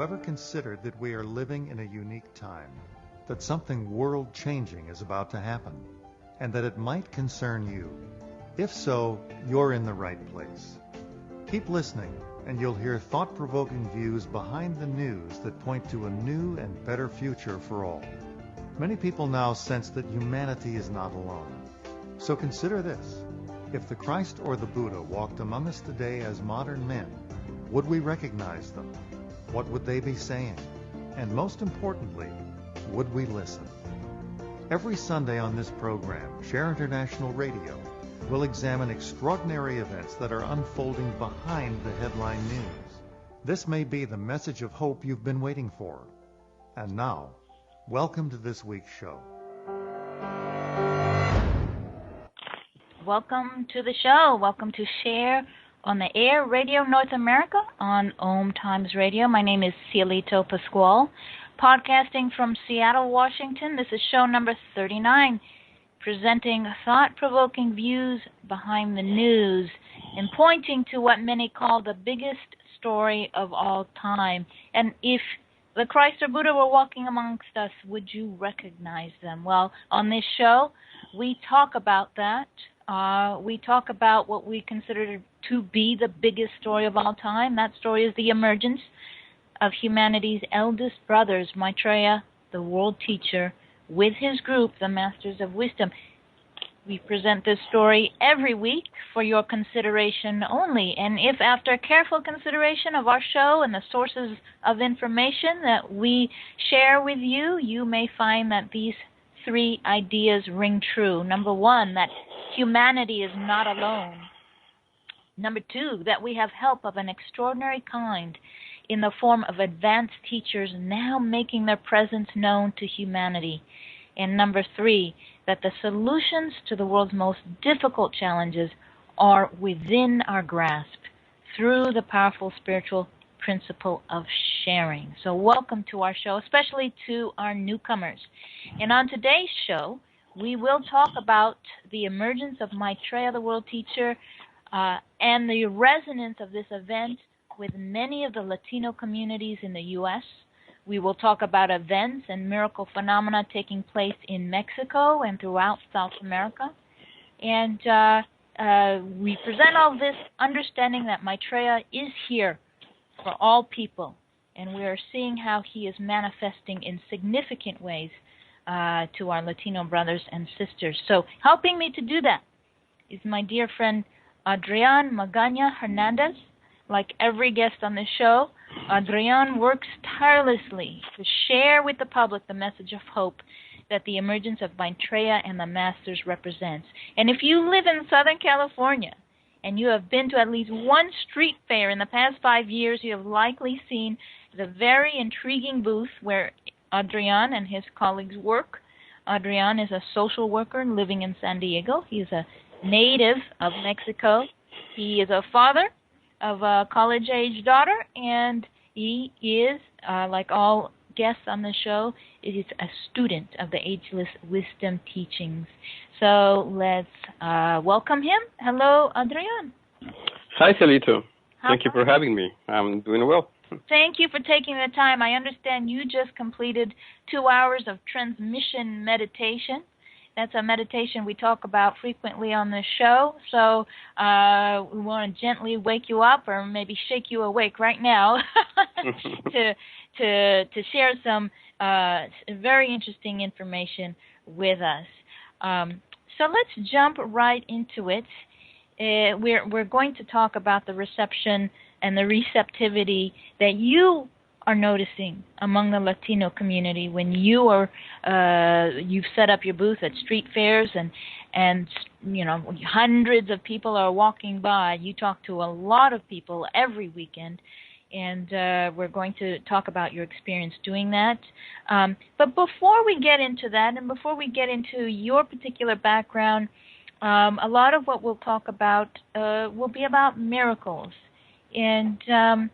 ever considered that we are living in a unique time, that something world-changing is about to happen, and that it might concern you? If so, you're in the right place. Keep listening, and you'll hear thought-provoking views behind the news that point to a new and better future for all. Many people now sense that humanity is not alone. So consider this. If the Christ or the Buddha walked among us today as modern men, would we recognize them? What would they be saying? And most importantly, would we listen? Every Sunday on this program, Share International Radio, we'll examine extraordinary events that are unfolding behind the headline news. This may be the message of hope you've been waiting for. And now, welcome to this week's show. Welcome to the show. Welcome to Share on the Air Radio North America on OMTimes Radio. My name is Cielito Pascual, podcasting from Seattle, Washington. This is show number 39, presenting thought-provoking views behind the news and pointing to what many call the biggest story of all time. And if the Christ or Buddha were walking amongst us, would you recognize them? Well, on this show, we talk about that. We talk about what we consider to be the biggest story of all time. That story is the emergence of humanity's eldest brothers, Maitreya, the world teacher, with his group, the Masters of Wisdom. We present this story every week for your consideration only. And if after careful consideration of our show and the sources of information that we share with you, you may find that these three ideas ring true. Number one, that humanity is not alone. Number two, that we have help of an extraordinary kind in the form of advanced teachers now making their presence known to humanity. And number three, that the solutions to the world's most difficult challenges are within our grasp through the powerful spiritual principle of sharing. So welcome to our show, especially to our newcomers. And on today's show, we will talk about the emergence of Maitreya, the world teacher, and the resonance of this event with many of the Latino communities in the U.S. We will talk about events and miracle phenomena taking place in Mexico and throughout South America. And we present all this understanding that Maitreya is here for all people. And we are seeing how he is manifesting in significant ways to our Latino brothers and sisters. So helping me to do that is my dear friend Adrian Magaña Hernandez. Like every guest on this show, Adrian works tirelessly to share with the public the message of hope that the emergence of Maitreya and the Masters represents. And if you live in Southern California and you have been to at least one street fair in the past 5 years, you have likely seen the very intriguing booth where Adrian and his colleagues work. Adrian is a social worker living in San Diego. He is a native of Mexico. He is a father of a college-age daughter, and he is, like all guests on the show, is a student of the Ageless Wisdom teachings. So let's welcome him. Hello, Adrian. Hi, Cielito. Thank you for having me. I'm doing well. Thank you for taking the time. I understand you just completed 2 hours of transmission meditation. That's a meditation we talk about frequently on this show. So we want to gently wake you up, or maybe shake you awake right now, to share some very interesting information with us. So let's jump right into it. We're going to talk about the reception and the receptivity that you are noticing among the Latino community when you are you've set up your booth at street fairs, and you know, hundreds of people are walking by. You talk to a lot of people every weekend, and we're going to talk about your experience doing that. But before we get into that, and before we get into your particular background, a lot of what we'll talk about will be about miracles. And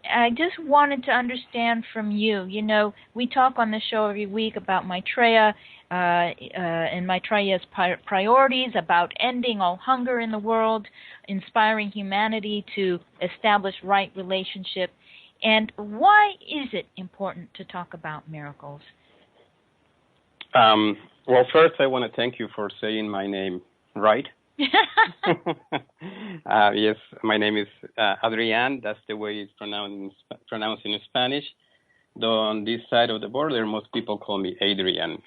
I just wanted to understand from you, you know, we talk on the show every week about Maitreya and Maitreya's priorities, about ending all hunger in the world, inspiring humanity to establish right relationship. And why is it important to talk about miracles? Well, first, I want to thank you for saying my name right. Yes, my name is Adrian. That's the way it's pronounced in Spanish. Though on this side of the border, most people call me Adrian.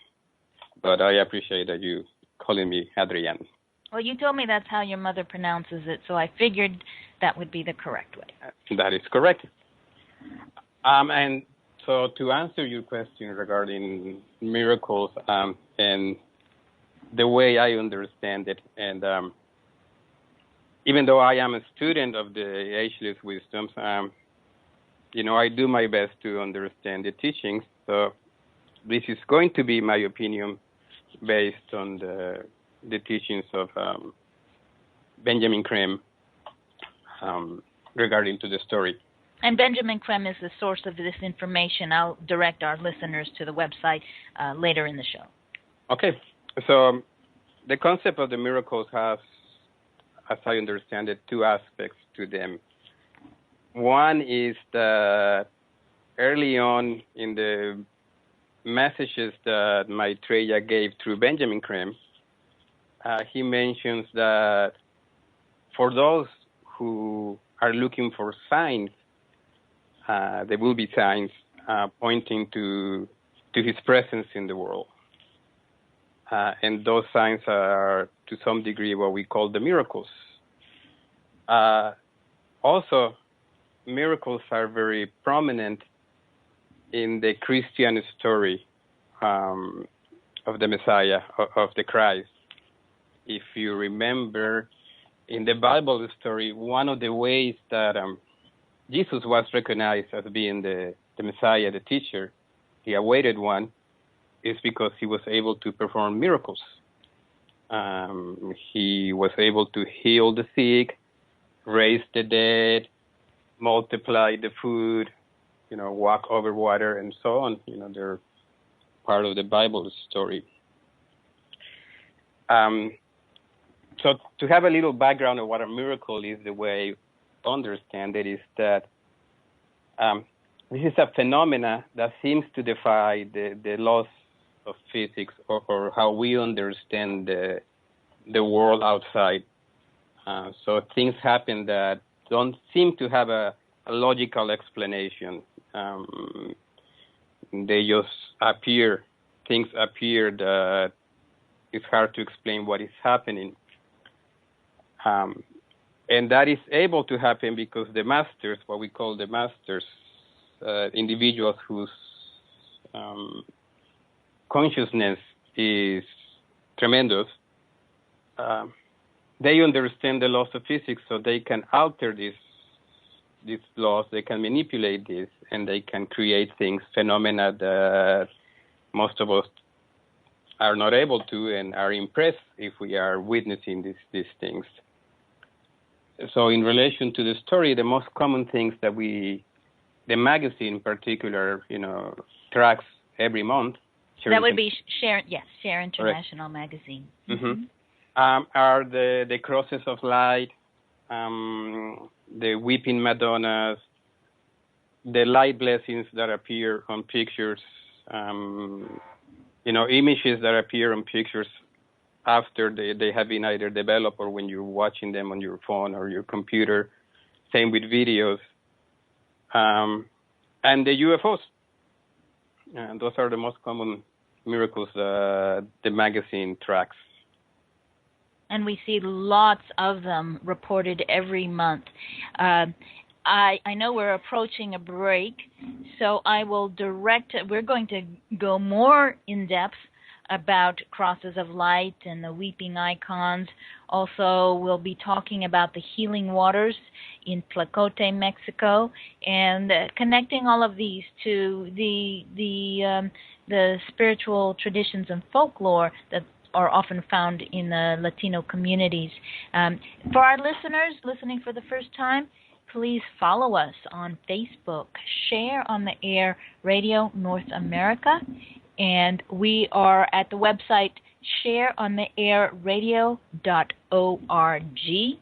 But I appreciate that you calling me Adrian. Well, you told me that's how your mother pronounces it, so I figured that would be the correct way. That is correct. And so to answer your question regarding miracles and the way I understand it, and even though I am a student of the Ageless Wisdom, I do my best to understand the teachings. So this is going to be my opinion based on the teachings of Benjamin Creme regarding to the story. And Benjamin Creme is the source of this information. I'll direct our listeners to the website later in the show. Okay. So the concept of the miracles has, as I understand it, two aspects to them. One is that early on in the messages that Maitreya gave through Benjamin Creme, he mentions that for those who are looking for signs, there will be signs pointing to his presence in the world. And those signs are, to some degree, what we call the miracles. Also, miracles are very prominent in the Christian story of the Messiah, of the Christ. If you remember, in the Bible story, one of the ways that Jesus was recognized as being the Messiah, the teacher, the awaited one, is because he was able to perform miracles. He was able to heal the sick, raise the dead, multiply the food, walk over water, and so on. They're part of the Bible story. So to have a little background of what a miracle is, the way I understand it is that this is a phenomena that seems to defy the laws of physics or how we understand the world outside. So things happen that don't seem to have a logical explanation. They just appear. Things appear that it's hard to explain what is happening. And that is able to happen because the masters, what we call the masters, individuals whose consciousness is tremendous, they understand the laws of physics, so they can alter these laws, they can manipulate this, and they can create things, phenomena that most of us are not able to and are impressed if we are witnessing these things. So in relation to the story, the most common things that the magazine in particular, tracks every month. That would be Share International Magazine. Mm-hmm. Are the crosses of light, the weeping Madonnas, the light blessings that appear on pictures, images that appear on pictures after they have been either developed or when you're watching them on your phone or your computer. Same with videos. And the UFOs. Those are the most common miracles the magazine tracks. And we see lots of them reported every month. I know we're approaching a break, so I will we're going to go more in depth about crosses of light and the weeping icons. Also, we'll be talking about the healing waters in Tlacote, Mexico, and connecting all of these to the spiritual traditions and folklore that are often found in the Latino communities. For our listeners listening for the first time, please follow us on Facebook, Share on the Air Radio North America, and we are at the website shareontheairradio.org.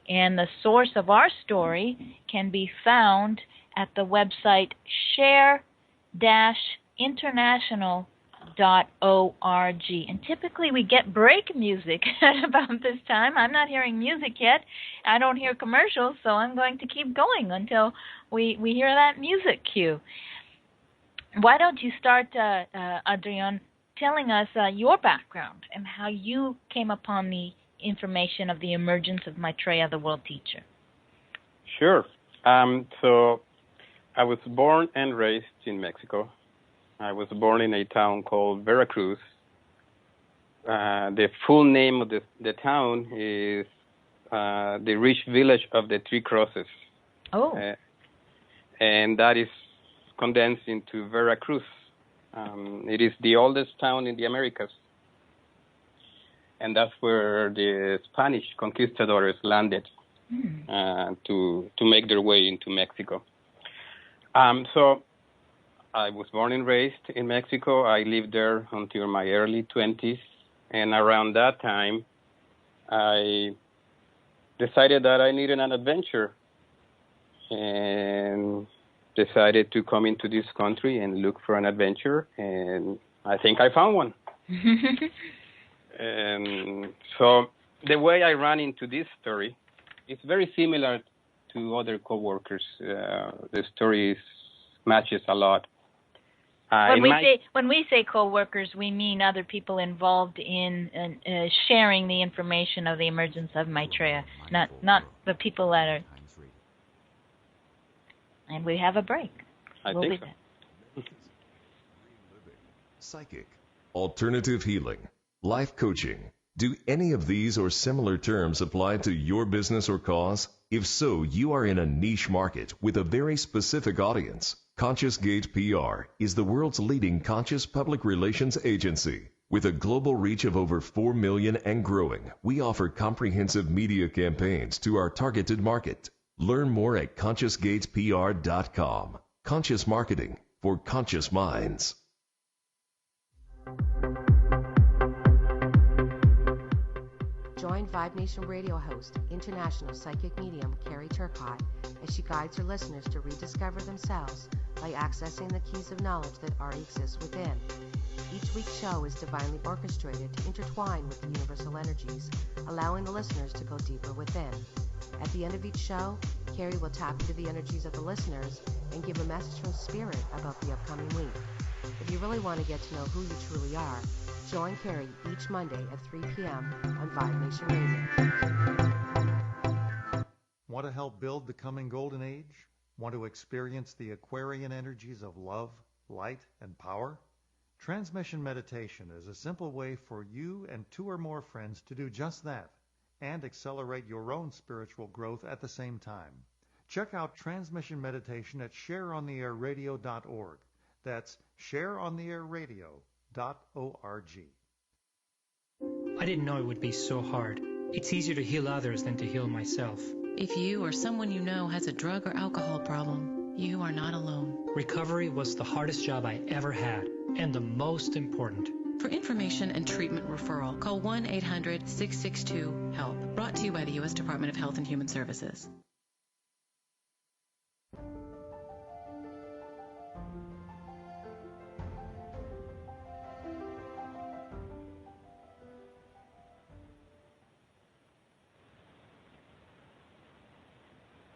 And the source of our story can be found at the website share-international.org. And typically we get break music at about this time. I'm not hearing music yet. I don't hear commercials, so I'm going to keep going until we hear that music cue. Why don't you start, Adrian, telling us your background and how you came upon the information of the emergence of Maitreya, the world teacher? Sure. So I was born and raised in Mexico. I was born in a town called Veracruz. The full name of the town is the rich village of the Three Crosses. Oh. And that is condensed into Veracruz. It is the oldest town in the Americas. And that's where the Spanish conquistadors landed to make their way into Mexico. So I was born and raised in Mexico. I lived there until my early 20s. And around that time, I decided that I needed an adventure and decided to come into this country and look for an adventure. And I think I found one. And so the way I ran into this story is very similar to other coworkers. The story matches a lot. When we say co-workers, we mean other people involved in sharing the information of the emergence of Maitreya, not the people that are. And we have a break. We'll think so. Psychic, alternative healing, life coaching. Do any of these or similar terms apply to your business or cause? If so, you are in a niche market with a very specific audience. Conscious Gate PR is the world's leading conscious public relations agency. With a global reach of over 4 million and growing, we offer comprehensive media campaigns to our targeted market. Learn more at ConsciousGatesPR.com. Conscious marketing for conscious minds. Join Vibe Nation radio host, international psychic medium Carrie Turcotte, as she guides her listeners to rediscover themselves by accessing the keys of knowledge that already exist within. Each week's show is divinely orchestrated to intertwine with the universal energies, allowing the listeners to go deeper within. At the end of each show, Carrie will tap into the energies of the listeners and give a message from Spirit about the upcoming week. If you really want to get to know who you truly are, join Carrie each Monday at 3 p.m. on Vibe Nation Radio. Want to help build the coming golden age? Want to experience the Aquarian energies of love, light, and power? Transmission meditation is a simple way for you and 2 or more friends to do just that and accelerate your own spiritual growth at the same time. Check out transmission meditation at shareontheairradio.org. That's shareontheairradio.org. I didn't know it would be so hard. It's easier to heal others than to heal myself. If you or someone you know has a drug or alcohol problem, you are not alone. Recovery was the hardest job I ever had, and the most important. For information and treatment referral, call 1-800-662-HELP. Brought to you by the U.S. Department of Health and Human Services.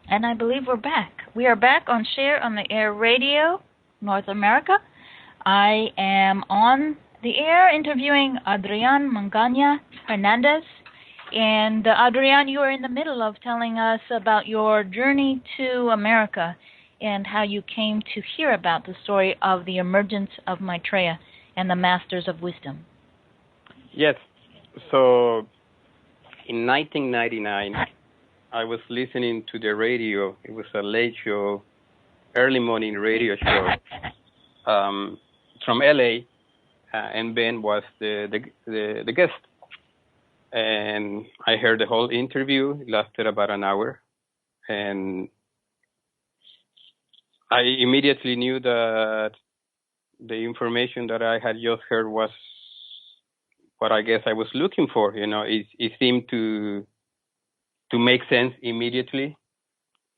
And I believe we're back. We are back on Share on the Air Radio, North America. I am on the air interviewing Adrian Magaña Hernandez. And Adrian, you are in the middle of telling us about your journey to America and how you came to hear about the story of the emergence of Maitreya and the Masters of Wisdom. Yes. So in 1999, I was listening to the radio. It was a late show, early morning radio show from LA, and Ben was the guest. And I heard the whole interview. It lasted about an hour, and I immediately knew that the information that I had just heard was what I guess I was looking for. You know, it seemed to make sense immediately,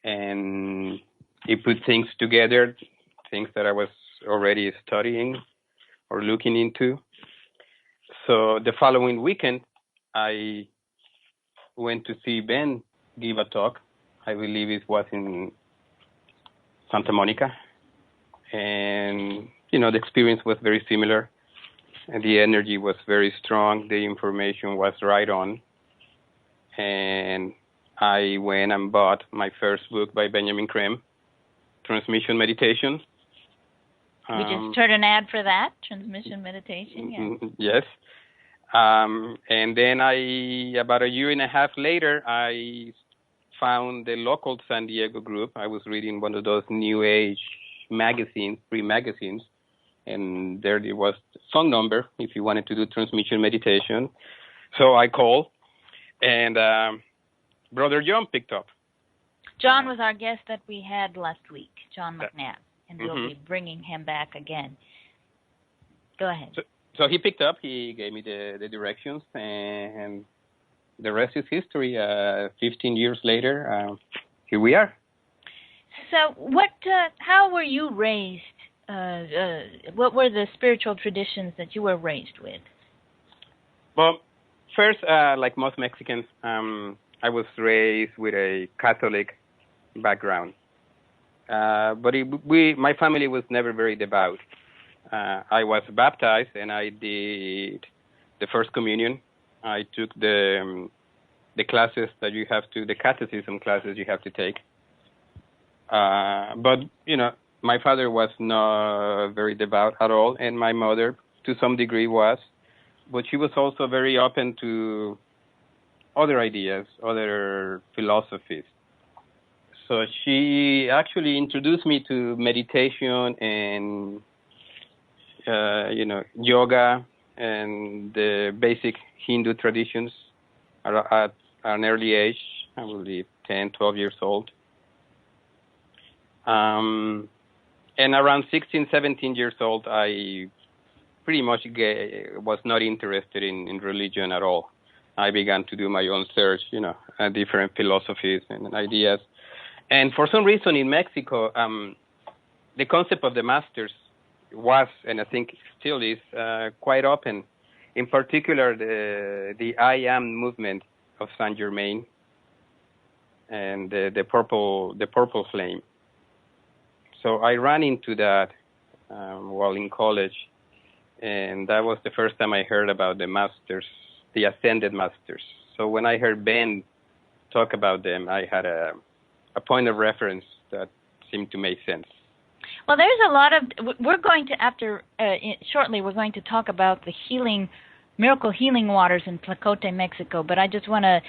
and he put things together, things that I was already studying or looking into. So the following weekend, I went to see Ben give a talk. I believe it was in Santa Monica. And, the experience was very similar. And the energy was very strong. The information was right on. And I went and bought my first book by Benjamin Creme, Transmission Meditation. We just heard an ad for that, Transmission Meditation. Yeah. Yes. And then about a year and a half later, I found the local San Diego group. I was reading one of those New Age magazines, free magazines, and there was a phone number if you wanted to do transmission meditation. So I called, and Brother John picked up. John was our guest that we had last week, John McNabb, and we'll be bringing him back again. Go ahead. So he picked up, he gave me the directions, and the rest is history. 15 years later, here we are. So how were you raised? What were the spiritual traditions that you were raised with? Well, first, like most Mexicans, I was raised with a Catholic background. But my family was never very devout. I was baptized, and I did the First Communion. I took the classes that you have to, the catechism classes you have to take. But, my father was not very devout at all, and my mother, to some degree, was. But she was also very open to other ideas, other philosophies. So she actually introduced me to meditation and, yoga and the basic Hindu traditions at an early age, I believe 10, 12 years old. And around 16, 17 years old, I pretty much was not interested in religion at all. I began to do my own search, different philosophies and ideas. And for some reason in Mexico, the concept of the masters was, and I think still is, quite open. In particular, the I Am movement of Saint Germain and the purple flame. So I ran into that while in college, and that was the first time I heard about the masters, the ascended masters. So when I heard Ben talk about them, I had a point of reference that seemed to make sense. Well, there's a lot of, we're going to, shortly, we're going to talk about the miracle healing waters in Tlacote, Mexico, but I just want to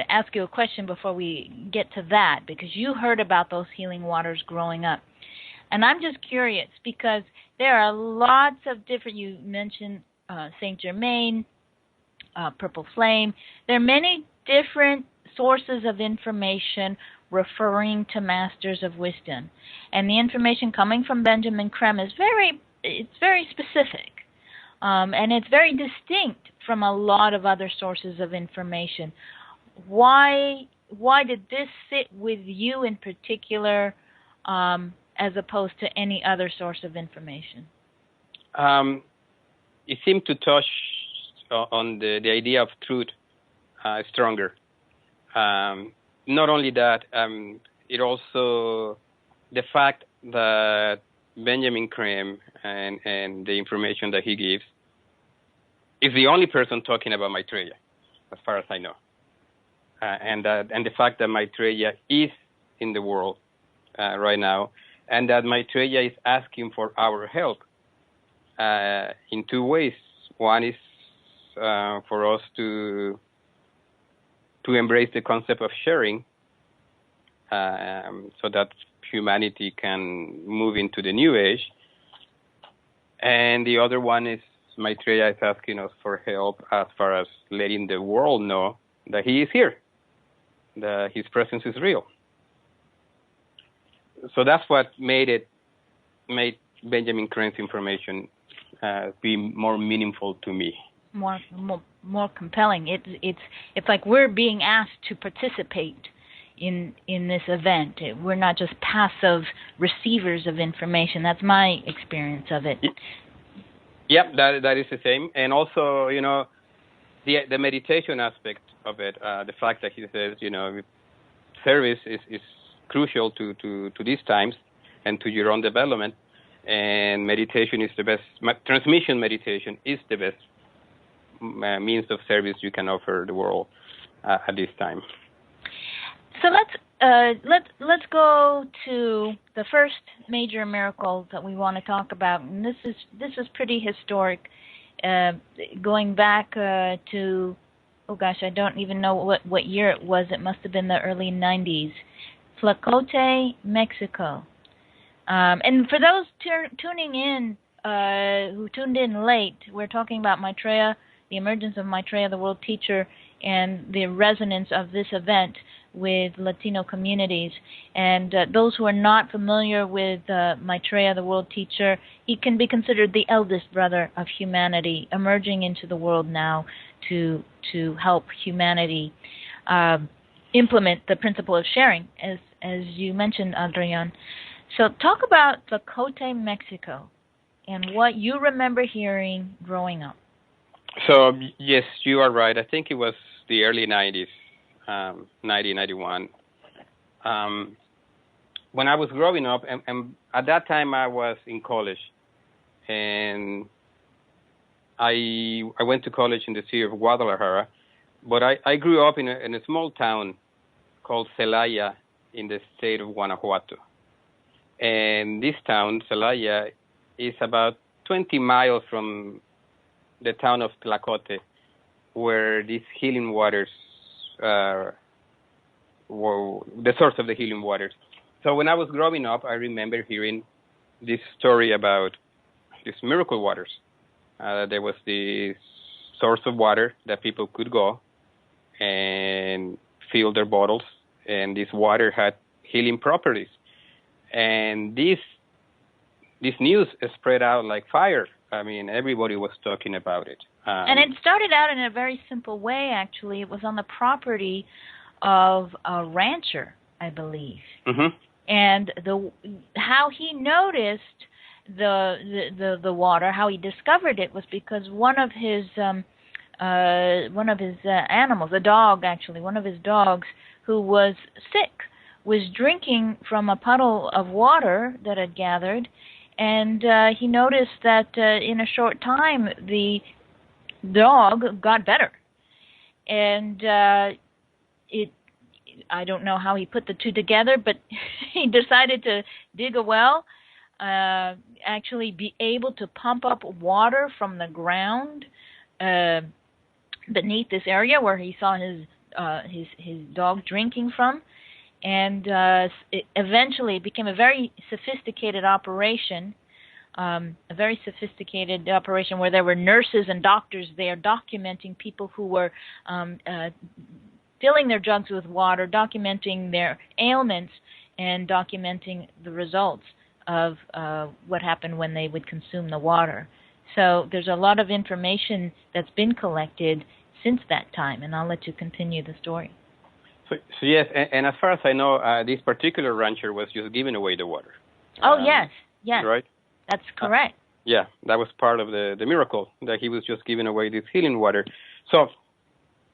ask you a question before we get to that, because you heard about those healing waters growing up. And I'm just curious, because there are lots of different, you mentioned Saint Germain, Purple Flame. There are many different sources of information referring to masters of wisdom. And the information coming from Benjamin Creme is very specific. And it's very distinct from a lot of other sources of information. Why did this sit with you in particular, as opposed to any other source of information? It seemed to touch on the idea of truth stronger. Not only that, it also, the fact that Benjamin Creme and the information that he gives is the only person talking about Maitreya, as far as I know. And the fact that Maitreya is in the world right now, and that Maitreya is asking for our help in two ways. One is for us to embrace the concept of sharing, so that humanity can move into the new age. And the other one is Maitreya is asking us for help as far as letting the world know that he is here, that his presence is real. So that's what made Benjamin Creme's information be more meaningful to me. More compelling. It's like we're being asked to participate in this event. We're not just passive receivers of information. That's my experience of it. Yep, that is the same. And also, the meditation aspect of it, the fact that he says, service is crucial to these times and to your own development. And meditation is the best, transmission meditation is the best means of service you can offer the world at this time. So let's go to the first major miracle that we want to talk about, and this is pretty historic, going back to I don't even know what year it was. It must have been the early 90s. Tlacote, Mexico. And for those tuning in who tuned in late, we're talking about Maitreya, the emergence of Maitreya, the world teacher, and the resonance of this event with Latino communities. And those who are not familiar with Maitreya, the world teacher, he can be considered the eldest brother of humanity, emerging into the world now to help humanity implement the principle of sharing, as you mentioned, Adrian. So talk about Tlacote, Mexico, and what you remember hearing growing up. So, yes, you are right. I think it was the early 90s, 90, 91. When I was growing up, and at that time I was in college, and I went to college in the city of Guadalajara, but I grew up in a small town called Celaya in the state of Guanajuato. And this town, Celaya, is about 20 miles from the town of Tlacote, where these healing waters were the source of the healing waters. So when I was growing up, I remember hearing this story about these miracle waters. There was this source of water that people could go and fill their bottles, and this water had healing properties. And this news spread out like fire. I mean, everybody was talking about it. And it started out in a very simple way, actually. It was on the property of a rancher, I believe. Mm-hmm. And how he noticed the water, how he discovered it, was because one of his animals, a dog actually, one of his dogs who was sick, was drinking from a puddle of water that had gathered, and he noticed that in a short time the dog got better. And I don't know how he put the two together, but he decided to dig a well, actually be able to pump up water from the ground beneath this area where he saw his dog drinking from. And it eventually became a very sophisticated operation, where there were nurses and doctors there documenting people who were filling their jugs with water, documenting their ailments, and documenting the results of what happened when they would consume the water. So there's a lot of information that's been collected since that time, and I'll let you continue the story. So yes, and as far as I know, this particular rancher was just giving away the water. Oh, yes. Right? That's correct. Yeah, that was part of the miracle, that he was just giving away this healing water. So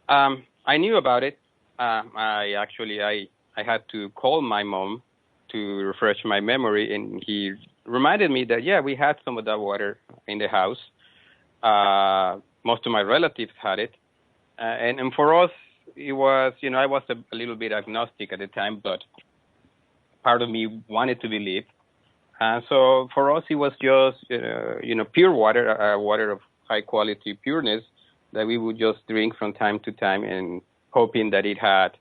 I knew about it. I had to call my mom to refresh my memory, and he reminded me that, yeah, we had some of that water in the house. Most of my relatives had it. And for us, it was, I was a little bit agnostic at the time, but part of me wanted to believe. So for us, it was just, pure water, water of high quality pureness that we would just drink from time to time, and hoping that it had,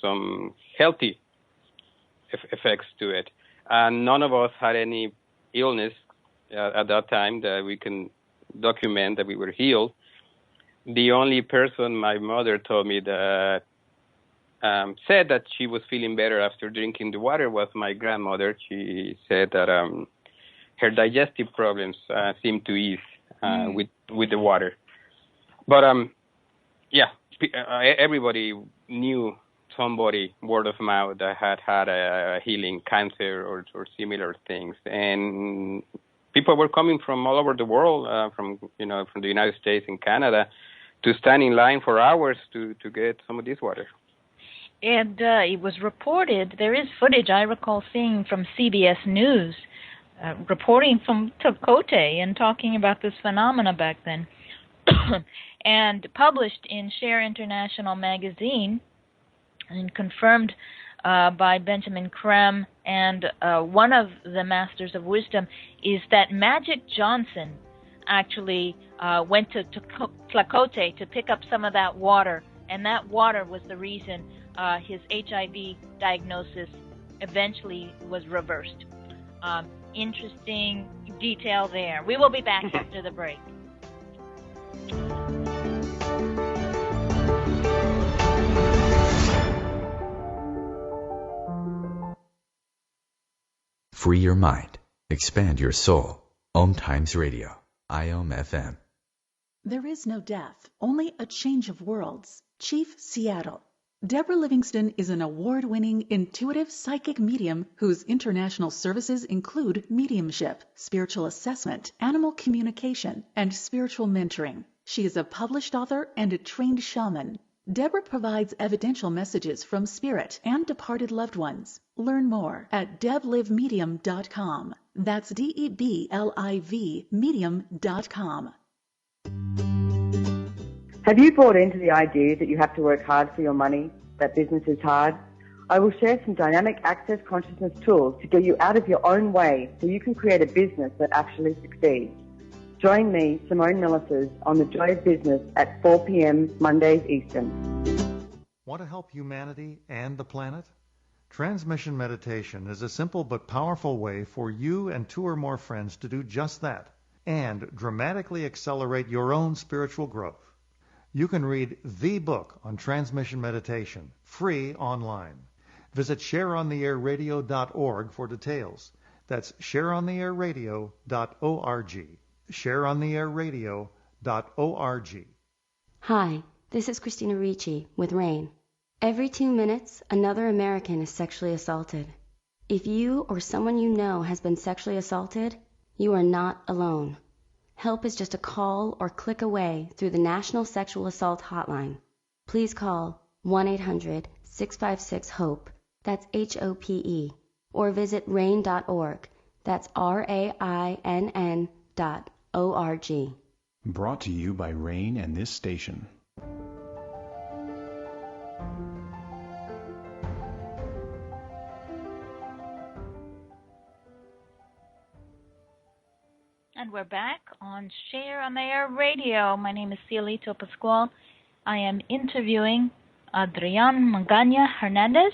some healthy effects to it. And none of us had any illness at that time that we can document that we were healed. The only person my mother told me that said that she was feeling better after drinking the water was my grandmother. She said that her digestive problems seemed to ease with the water. But everybody knew somebody, word of mouth, that had a healing cancer or similar things. And people were coming from all over the world, from the United States and Canada, to stand in line for hours to get some of this water. And it was reported, there is footage I recall seeing from CBS News, reporting from Tlacote and talking about this phenomena back then, and published in Share International magazine, and confirmed by Benjamin Creme and one of the Masters of Wisdom, is that Magic Johnson actually went to Tlacote to pick up some of that water, and that water was the reason his HIV diagnosis eventually was reversed. Interesting detail there. We will be back after the break. Free your mind. Expand your soul. OMTimes Radio. IOM FM. There is no death, only a change of worlds. Chief Seattle. Deborah Livingston is an award-winning intuitive psychic medium whose international services include mediumship, spiritual assessment, animal communication, and spiritual mentoring. She is a published author and a trained shaman. Deborah provides evidential messages from spirit and departed loved ones. Learn more at deblivemedium.com. That's DEBLIV medium.com. Have you bought into the idea that you have to work hard for your money, that business is hard? I will share some dynamic access consciousness tools to get you out of your own way so you can create a business that actually succeeds. Join me, Simone Millisers, on The Joy of Business at 4 p.m. Mondays Eastern. Want to help humanity and the planet? Transmission meditation is a simple but powerful way for you and 2 or more friends to do just that and dramatically accelerate your own spiritual growth. You can read the book on transmission meditation, free online. Visit shareontheairradio.org for details. That's shareontheairradio.org. shareontheairradio.org. Hi, this is Christina Ricci with RAIN. Every 2 minutes, another American is sexually assaulted. If you or someone you know has been sexually assaulted, you are not alone. Help is just a call or click away through the National Sexual Assault Hotline. Please call 1-800-656-HOPE, that's HOPE, or visit RAIN.org, that's RAINN.org. Brought to you by RAIN and this station. And we're back on Share on the Air Radio. My name is Cielito Pascual. I am interviewing Adrian Magaña Hernandez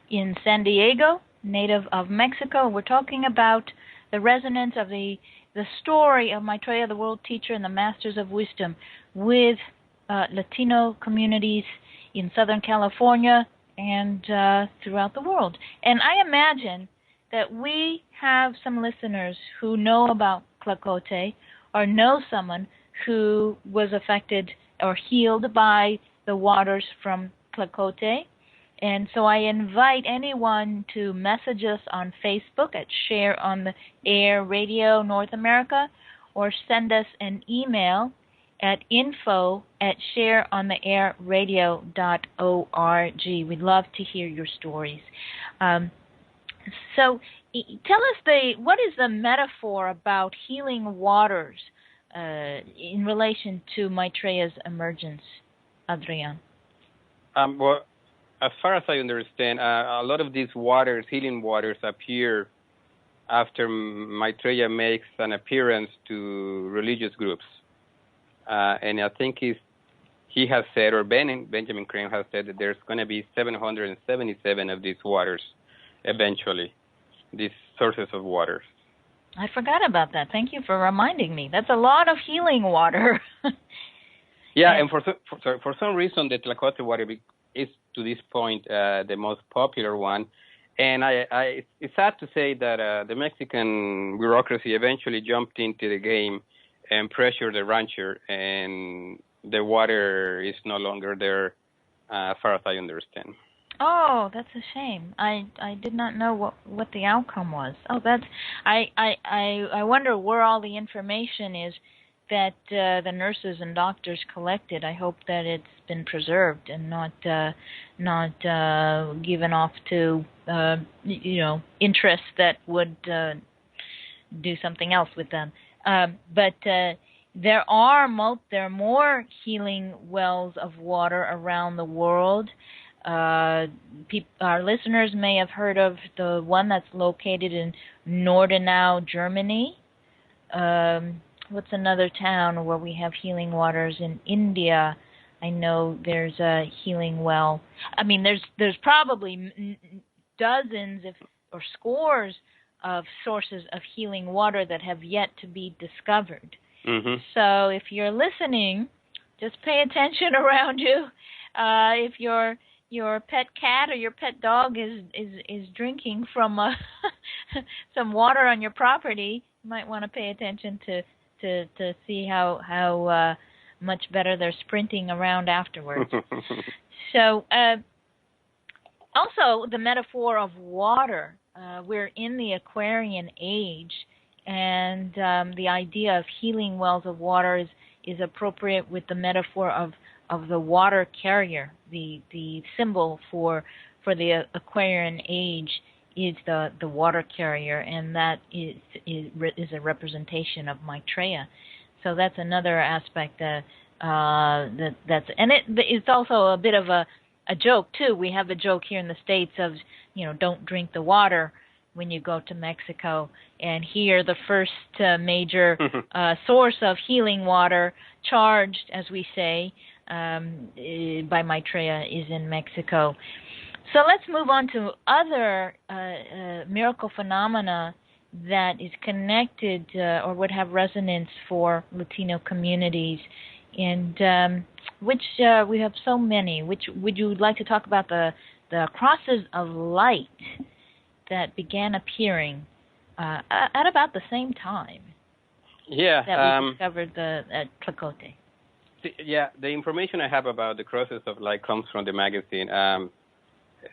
in San Diego, native of Mexico. We're talking about the resonance of the story of Maitreya, the world teacher, and the Masters of Wisdom with Latino communities in Southern California and throughout the world. And I imagine that we have some listeners who know about Tlacote or know someone who was affected or healed by the waters from Tlacote. And so I invite anyone to message us on Facebook at Share on the Air Radio North America, or send us an email at info@shareontheairradio.org. We'd love to hear your stories. So tell us what is the metaphor about healing waters in relation to Maitreya's emergence, Adrian? Well, as far as I understand, a lot of these waters, healing waters, appear after Maitreya makes an appearance to religious groups. And I think he has said, or Benjamin Creme has said, that there's going to be 777 of these waters eventually, these sources of water. I forgot about that. Thank you for reminding me. That's a lot of healing water. Yeah, and for some reason, the Tlacote water is, to this point, the most popular one. And it's sad to say that the Mexican bureaucracy eventually jumped into the game and pressured the rancher, and the water is no longer there, as far as I understand. Oh, that's a shame. I did not know what the outcome was. Oh, that's I wonder where all the information is that the nurses and doctors collected. I hope that it's been preserved and not given off to interests that would do something else with them. But there are more healing wells of water around the world. Our listeners may have heard of the one that's located in Nordenau, Germany. What's another town where we have healing waters? In India, I know there's a healing well. I mean, there's probably dozens or scores of sources of healing water that have yet to be discovered. Mm-hmm. So if you're listening, just pay attention around you. If your pet cat or your pet dog is drinking from some water on your property, you might want to pay attention to see how much better they're sprinting around afterwards. So also the metaphor of water. We're in the Aquarian age, and the idea of healing wells of water is appropriate with the metaphor of the water carrier. The symbol for the Aquarian age is the water carrier, and that is a representation of Maitreya. So that's another aspect that's and it's also a bit of a joke too. We have a joke here in the States of don't drink the water when you go to Mexico, and here the first major source of healing water charged, as we say, by Maitreya is in Mexico. So let's move on to other miracle phenomena that is connected or would have resonance for Latino communities, and which we have so many. Which would you like to talk about the crosses of light that began appearing at about the same time? Yeah. That we discovered at Tlacote. Yeah, the information I have about the crosses of light comes from the magazine.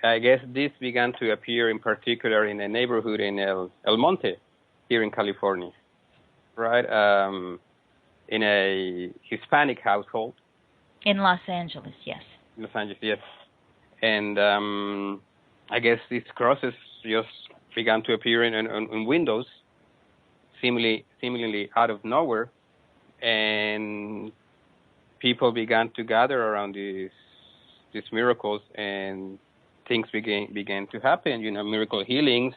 I guess this began to appear in particular in a neighborhood in El Monte, here in California, right? In a Hispanic household. In Los Angeles, yes. Los Angeles, yes. And I guess these crosses just began to appear in windows, seemingly out of nowhere, and people began to gather around these miracles, and things began to happen. Miracle healings,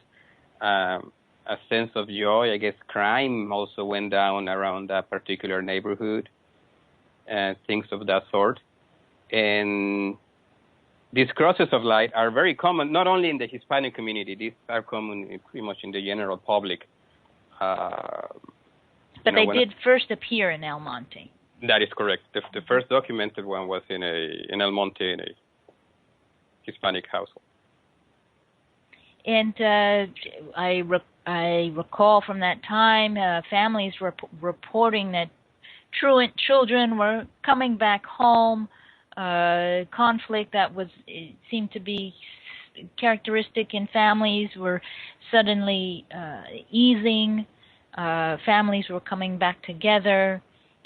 a sense of joy. I guess crime also went down around that particular neighborhood, and things of that sort. And these crosses of light are very common, not only in the Hispanic community. These are common pretty much in the general public. But they did first appear in El Monte. That is correct. The first documented one was in El Monte, in a Hispanic household. And I recall from that time families were reporting that truant children were coming back home. Conflict that seemed to be characteristic in families were suddenly easing. Families were coming back together.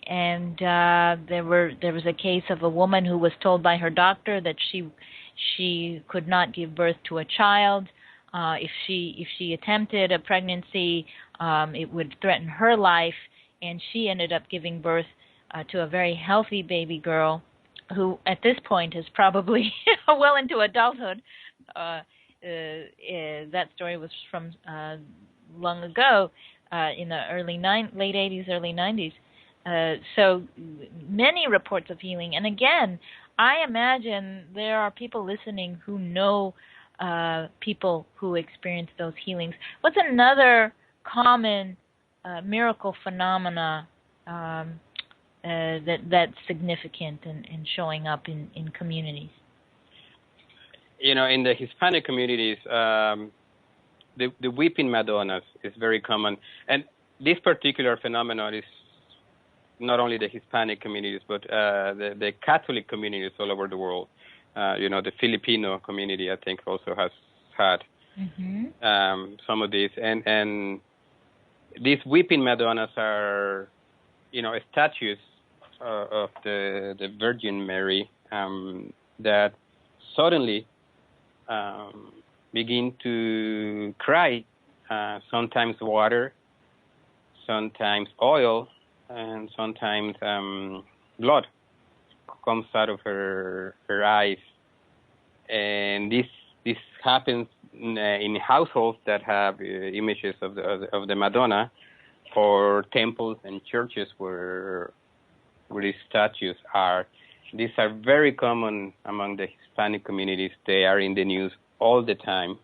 And there was a case of a woman who was told by her doctor that she could not give birth to a child. If she attempted a pregnancy, it would threaten her life, and she ended up giving birth to a very healthy baby girl, who at this point is probably well into adulthood. That story was from long ago, in the late 80s, early 90s. So many reports of healing. And again, I imagine there are people listening who know people who experience those healings. What's another common miracle phenomena that's significant in showing up in communities? In the Hispanic communities, the weeping Madonnas is very common. And this particular phenomenon is not only the Hispanic communities, but the Catholic communities all over the world. The Filipino community, I think, also has had some of these. And these weeping Madonnas are, statues of the Virgin Mary that suddenly begin to cry, sometimes water, sometimes oil, and sometimes blood comes out of her eyes. And this happens in households that have images of the Madonna, or temples and churches where these statues are. These are very common among the Hispanic communities. They are in the news all the time.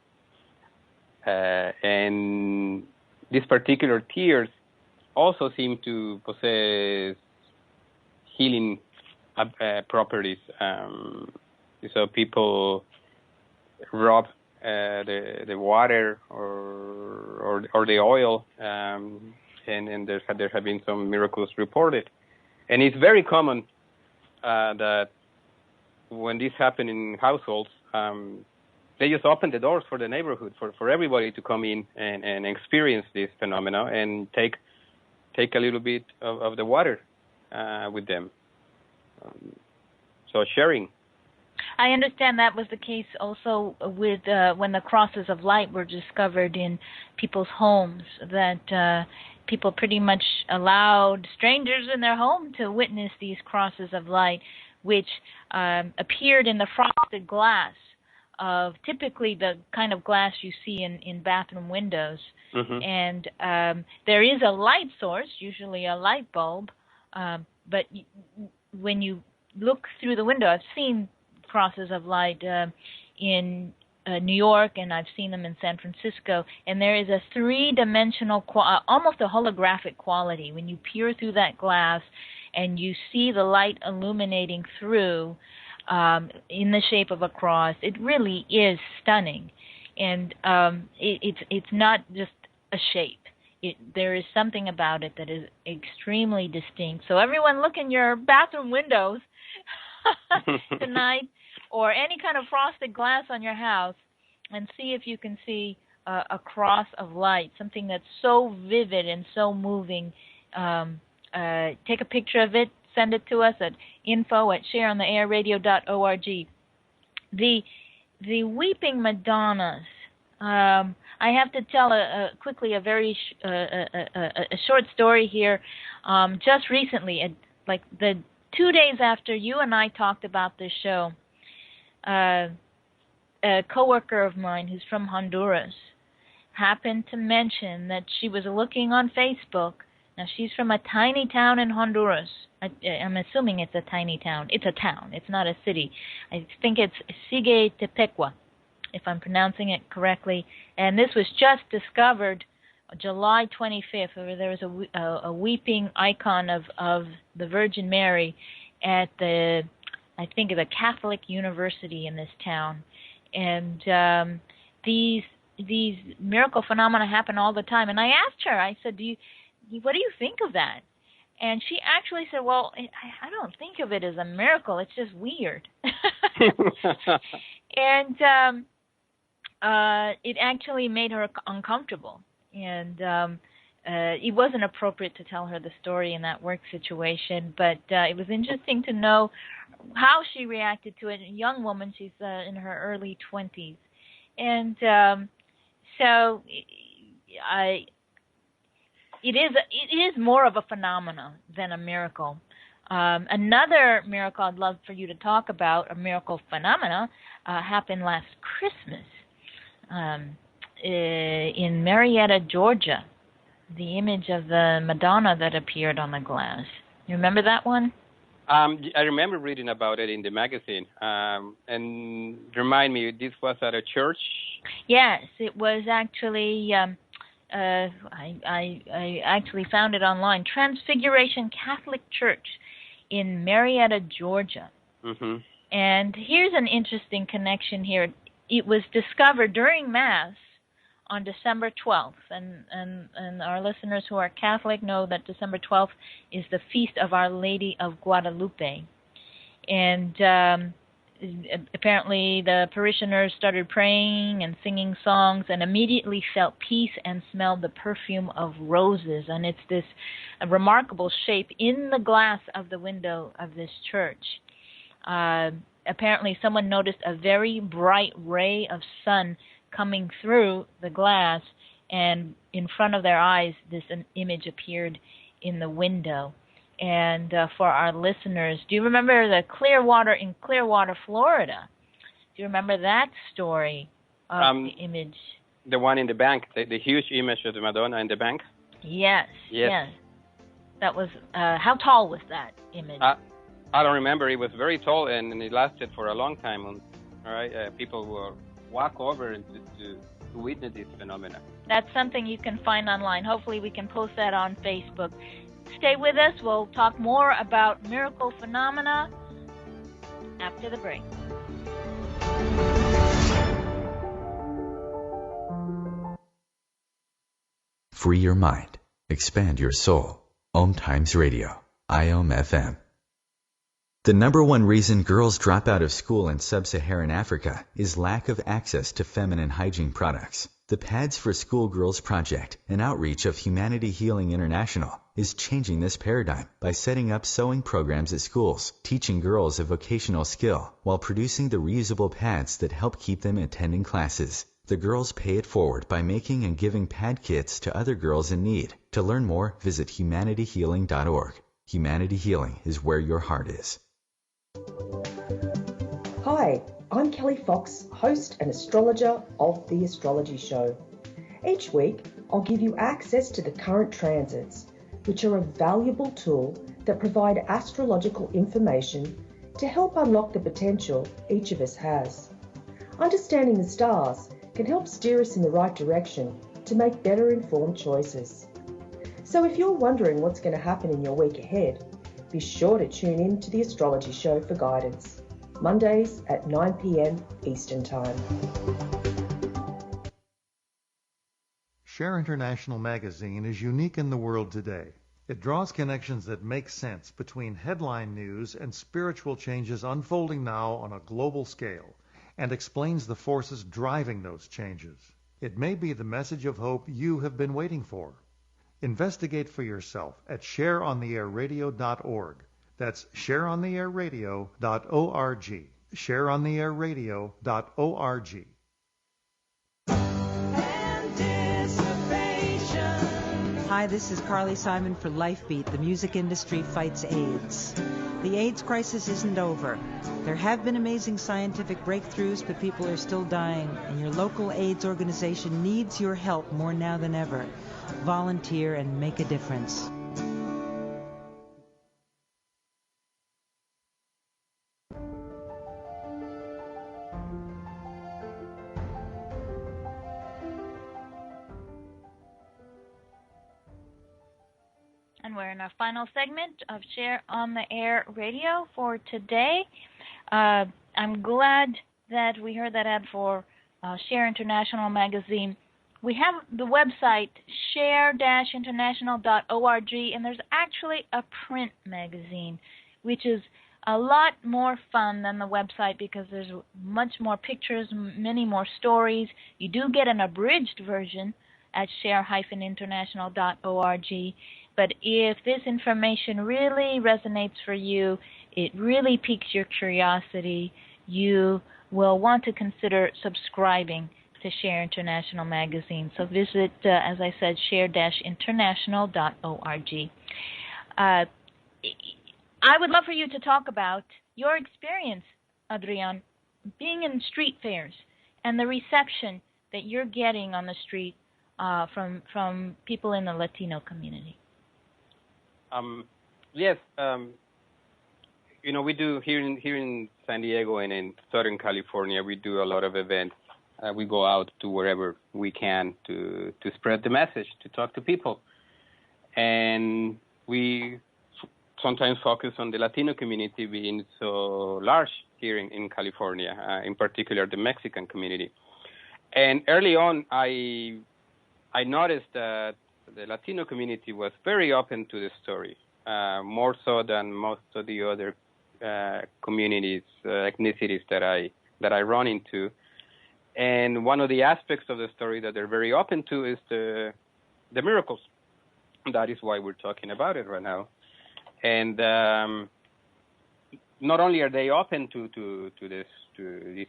And these particular tears also seem to possess healing properties. So people rub the water or the oil, and there have been some miracles reported. And it's very common that when this happens in households, they just open the doors for the neighborhood, for everybody to come in and experience this phenomena and take a little bit of the water with them. So sharing. I understand that was the case also with when the crosses of light were discovered in people's homes, that people pretty much allowed strangers in their home to witness these crosses of light, which appeared in the frosted glass of typically the kind of glass you see in bathroom windows. And there is a light source, usually a light bulb, but when you look through the window, I've seen crosses of light in New York, and I've seen them in San Francisco, and there is a three-dimensional, almost a holographic quality when you peer through that glass and you see the light illuminating through in the shape of a cross. It really is stunning, and it's not just a shape. There is something about it that is extremely distinct. So everyone, look in your bathroom windows tonight, or any kind of frosted glass on your house, and see if you can see a cross of light, something that's so vivid and so moving. Take a picture of it, send it to us at info@shareontheairradio.org. The Weeping Madonnas. I have to tell quickly a very a short story here. Just recently, like the 2 days after you and I talked about this show, a coworker of mine who's from Honduras happened to mention that she was looking on Facebook. Now, she's from a tiny town in Honduras. I'm assuming it's a tiny town. It's a town. It's not a city. I think it's Cielito, if I'm pronouncing it correctly. And this was just discovered July 25th, where there was a weeping icon of the Virgin Mary at the Catholic University in this town. And these miracle phenomena happen all the time. And I asked her, I said, what do you think of that? And she actually said, well, I don't think of it as a miracle. It's just weird. And it actually made her uncomfortable. And it wasn't appropriate to tell her the story in that work situation, but it was interesting to know how she reacted to it. A young woman, she's in her early 20s. And so it is more of a phenomenon than a miracle. Another miracle I'd love for you to talk about, a miracle phenomena, happened last Christmas in Marietta, Georgia. The image of the Madonna that appeared on the glass. You remember that one? I remember reading about it in the magazine. And remind me, this was at a church? Yes, it was actually... I actually found it online. Transfiguration Catholic Church in Marietta, Georgia. And here's an interesting connection here. It was discovered during Mass on December 12th, and our listeners who are Catholic know that December 12th is the feast of Our Lady of Guadalupe. And apparently the parishioners started praying and singing songs and immediately felt peace and smelled the perfume of roses. And it's this remarkable shape in the glass of the window of this church. Apparently someone noticed a very bright ray of sun coming through the glass, and in front of their eyes this image appeared in the window. And for our listeners, do you remember the Clearwater in Clearwater, Florida? Do you remember that story of the image? The one in the bank, the huge image of the Madonna in the bank? Yes. That was, how tall was that image? I don't remember. It was very tall, and it lasted for a long time. All right, people will walk over to witness this phenomenon. That's something you can find online. Hopefully we can post that on Facebook. Stay with us. We'll talk more about miracle phenomena after the break. Free your mind. Expand your soul. OMTimes Radio. IOM FM. The number one reason girls drop out of school in sub-Saharan Africa is lack of access to feminine hygiene products. The Pads for Schoolgirls Project, an outreach of Humanity Healing International, is changing this paradigm by setting up sewing programs at schools, teaching girls a vocational skill, while producing the reusable pads that help keep them attending classes. The girls pay it forward by making and giving pad kits to other girls in need. To learn more, visit humanityhealing.org. Humanity Healing is where your heart is. Hi, I'm Kelly Fox, host and astrologer of The Astrology Show. Each week, I'll give you access to the current transits, which are a valuable tool that provide astrological information to help unlock the potential each of us has. Understanding the stars can help steer us in the right direction to make better informed choices. So if you're wondering what's going to happen in your week ahead, be sure to tune in to The Astrology Show for guidance. Mondays at 9 p.m. Eastern Time. Share International Magazine is unique in the world today. It draws connections that make sense between headline news and spiritual changes unfolding now on a global scale, and explains the forces driving those changes. It may be the message of hope you have been waiting for. Investigate for yourself at shareontheairradio.org. That's shareontheairradio.org. Shareontheairradio.org. Hi, this is Carly Simon for Lifebeat. The music industry fights AIDS. The AIDS crisis isn't over. There have been amazing scientific breakthroughs, but people are still dying, and your local AIDS organization needs your help more now than ever. Volunteer and make a difference. And we're in our final segment of Share on the Air Radio for today. I'm glad that we heard that ad for Share International Magazine. We have the website share-international.org, and there's actually a print magazine, which is a lot more fun than the website because there's much more pictures, many more stories. You do get an abridged version at share-international.org. But if this information really resonates for you, it really piques your curiosity, you will want to consider subscribing to Share International Magazine. So visit, as I said, share-international.org. I would love for you to talk about your experience, Adrian, being in street fairs and the reception that you're getting on the street from people in the Latino community. Yes, we do here in San Diego and in Southern California, we do a lot of events. We go out to wherever we can to spread the message, to talk to people. And we sometimes focus on the Latino community being so large here in California, in particular the Mexican community. And early on, I noticed that the Latino community was very open to the story, more so than most of the other communities, ethnicities that I run into. And one of the aspects of the story that they're very open to is the miracles. That is why we're talking about it right now. And not only are they open to this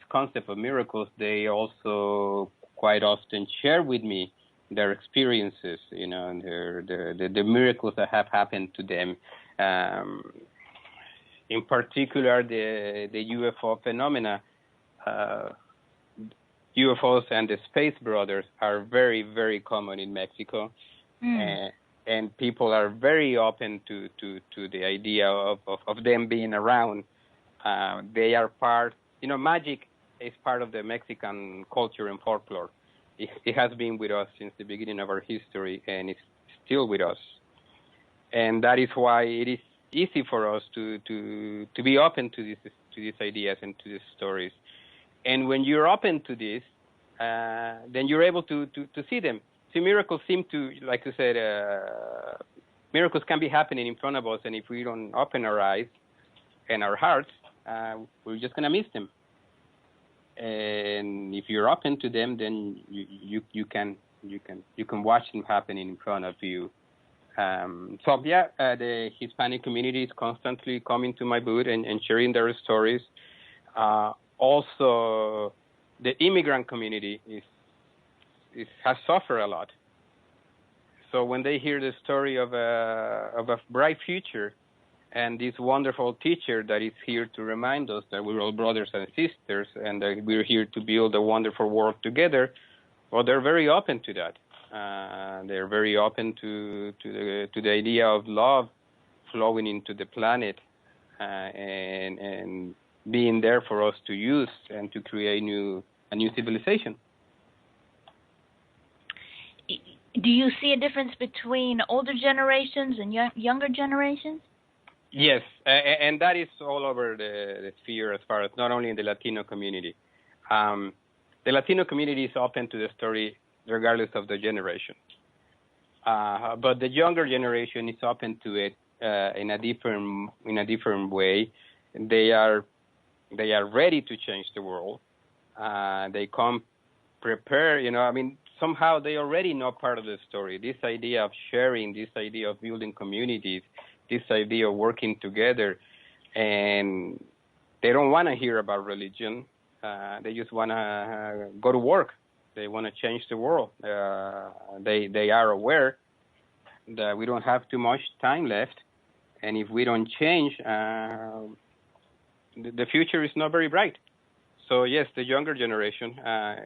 concept of miracles, they also quite often share with me their experiences, and the miracles that have happened to them. In particular, the UFO phenomena. UFOs and the Space Brothers are very, very common in Mexico, and people are very open to the idea of them being around. They are part, magic is part of the Mexican culture and folklore. It has been with us since the beginning of our history, and it's still with us. And that is why it is easy for us to be open to these ideas and to these stories. And when you're open to this, then you're able to see them. See, miracles seem to, like you said, miracles can be happening in front of us, and if we don't open our eyes and our hearts, we're just going to miss them. And if you're open to them, then you can watch them happening in front of you. The Hispanic community is constantly coming to my booth and sharing their stories. Also, the immigrant community has suffered a lot. So when they hear the story of a bright future and this wonderful teacher that is here to remind us that we're all brothers and sisters and that we're here to build a wonderful world together, well, they're very open to that. They're very open to the idea of love flowing into the planet and being there for us to use and to create a new civilization. Do you see a difference between older generations and younger generations? Yes, and that is all over the sphere as far as not only in the Latino community. The Latino community is open to the story regardless of the generation. But the younger generation is open to it in a different way. They are ready to change the world. They come prepared, somehow they already know part of the story. This idea of sharing, this idea of building communities, this idea of working together, and they don't want to hear about religion. They just want to go to work. They want to change the world. They are aware that we don't have too much time left, and if we don't change, the future is not very bright. So yes, the younger generation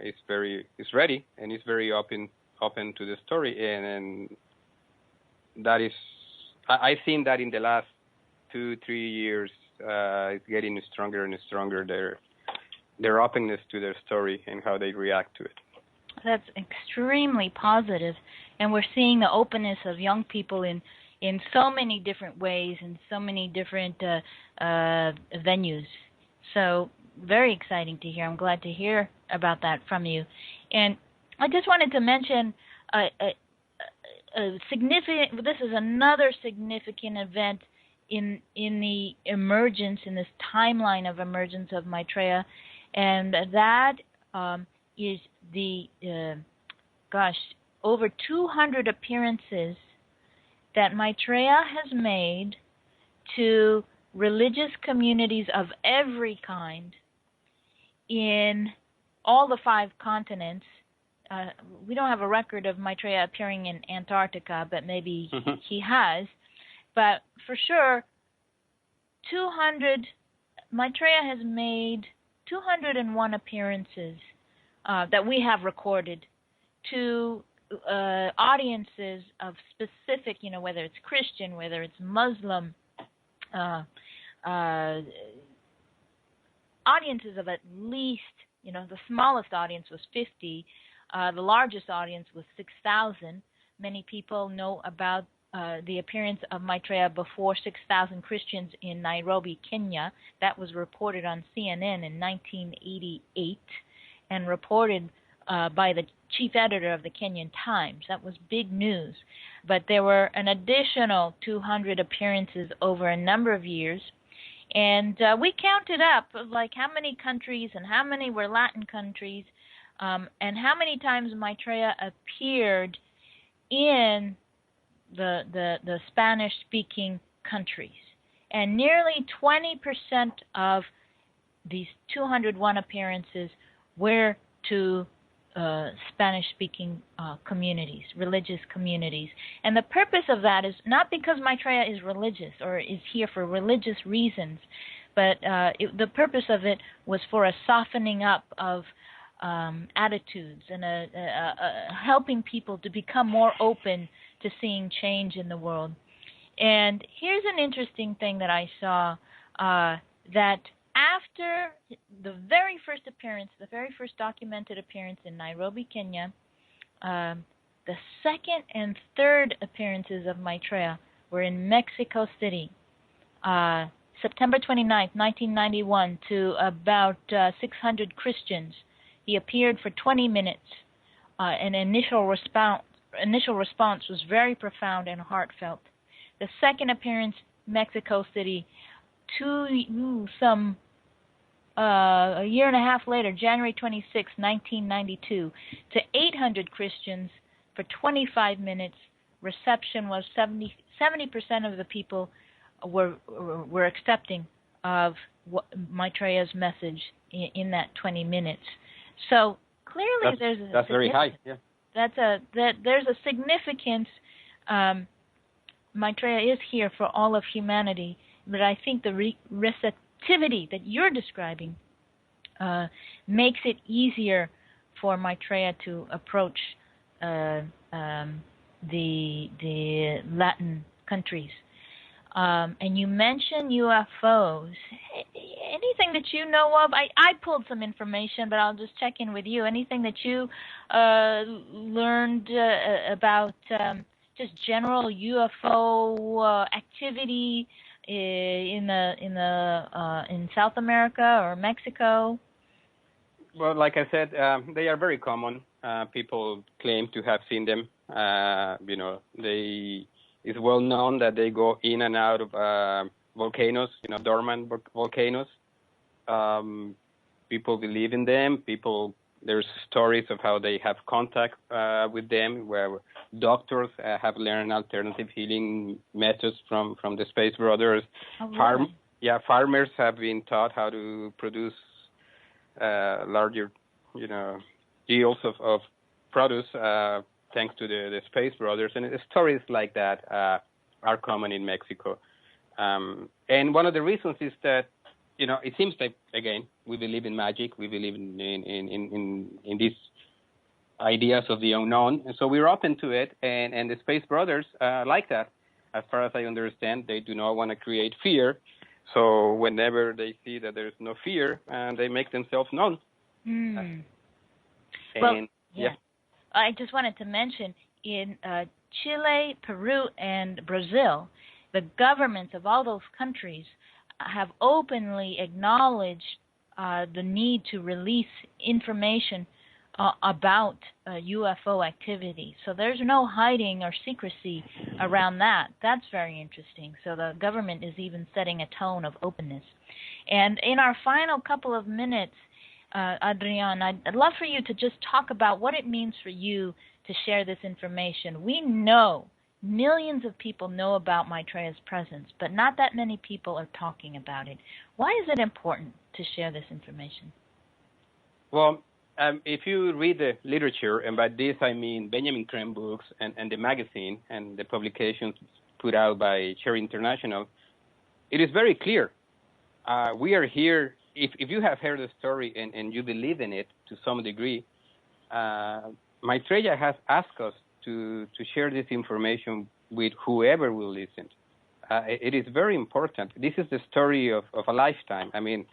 is ready and is very open to the story, and that is, I've seen that in the last 2-3 years, it's getting stronger and stronger. Their openness to their story and how they react to it. That's extremely positive, and we're seeing the openness of young people in so many different ways, in so many different venues. So very exciting to hear. I'm glad to hear about that from you. And I just wanted to mention a significant. This is another significant event in the emergence, in this timeline of emergence of Maitreya, and that is the over 200 appearances that Maitreya has made to religious communities of every kind in all the 5 continents. We don't have a record of Maitreya appearing in Antarctica, but maybe he has. But for sure, Maitreya has made 201 appearances that we have recorded to audiences of specific, whether it's Christian, whether it's Muslim, audiences of at least, the smallest audience was 50. The largest audience was 6,000. Many people know about the appearance of Maitreya before 6,000 Christians in Nairobi, Kenya. That was reported on CNN in 1988 and reported by the chief editor of the Kenyan Times. That was big news. But there were an additional 200 appearances over a number of years And we counted up like how many countries and how many were Latin countries, and how many times Maitreya appeared in the Spanish-speaking countries. And nearly 20% of these 201 appearances were to Spanish-speaking communities, religious communities. And the purpose of that is not because Maitreya is religious or is here for religious reasons, but the purpose of it was for a softening up of attitudes and helping people to become more open to seeing change in the world. And here's an interesting thing that I saw, that after the very first appearance, the very first documented appearance in Nairobi, Kenya, the second and third appearances of Maitreya were in Mexico City, September 29th, 1991, to about 600 Christians. He appeared for 20 minutes. An initial response was very profound and heartfelt. The second appearance, Mexico City, a year and a half later, January 26, 1992, to 800 Christians for 25 minutes. Reception was 70% of the people were accepting of Maitreya's message in that 20 minutes. So clearly, that's very high. Yeah, there's a significance. Maitreya is here for all of humanity, but I think the receptivity that you're describing makes it easier for Maitreya to approach the Latin countries. And you mentioned UFOs. Anything that you know of? I pulled some information, but I'll just check in with you. Anything that you learned about just general UFO activity in South America or Mexico? Well, like I said, they are very common. People claim to have seen them. It's well known that they go in and out of volcanoes, dormant volcanoes. People believe in them. There's stories of how they have contact with them, where doctors have learned alternative healing methods from the Space Brothers. Oh, really? Farmers have been taught how to produce larger, yields of produce thanks to the Space Brothers. And stories like that are common in Mexico. And one of the reasons is that, it seems like, again, we believe in magic. We believe in these ideas of the unknown. And so we're open to it. And the Space Brothers like that. As far as I understand, they do not want to create fear. So whenever they see that there's no fear, they make themselves known. I just wanted to mention, in Chile, Peru, and Brazil, the governments of all those countries have openly acknowledged the need to release information about UFO activity. So there's no hiding or secrecy around that. That's very interesting. So the government is even setting a tone of openness. And in our final couple of minutes, Adrian, I'd love for you to just talk about what it means for you to share this information. We know millions of people know about Maitreya's presence, but not that many people are talking about it. Why is it important to share this information? Well, if you read the literature, and by this I mean Benjamin Creme books and the magazine and the publications put out by Cherry International, it is very clear. We are here. If you have heard the story and you believe in it to some degree, Maitreya has asked us to share this information with whoever will listen. It is very important. This is the story of a lifetime. I mean,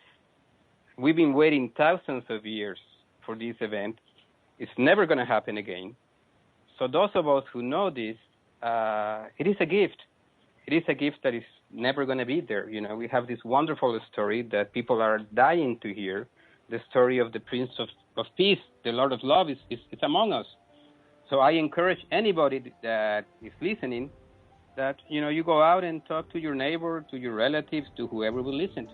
we've been waiting thousands of years for this event. It's never going to happen again. So those of us who know this, it is a gift. It is a gift that is never going to be there. We have this wonderful story that people are dying to hear. The story of the Prince of Peace, the Lord of Love, is among us. So I encourage anybody that is listening that, you go out and talk to your neighbor, to your relatives, to whoever will listen.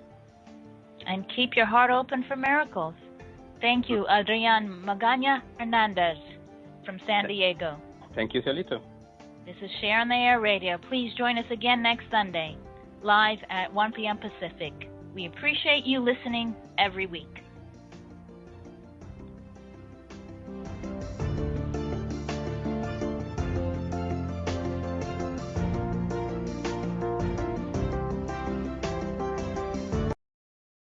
And keep your heart open for miracles. Thank you, Adrian Magaña Hernandez from San Diego. Thank you, Cielito. This is Share on the Air Radio. Please join us again next Sunday, live at 1 p.m. Pacific. We appreciate you listening every week.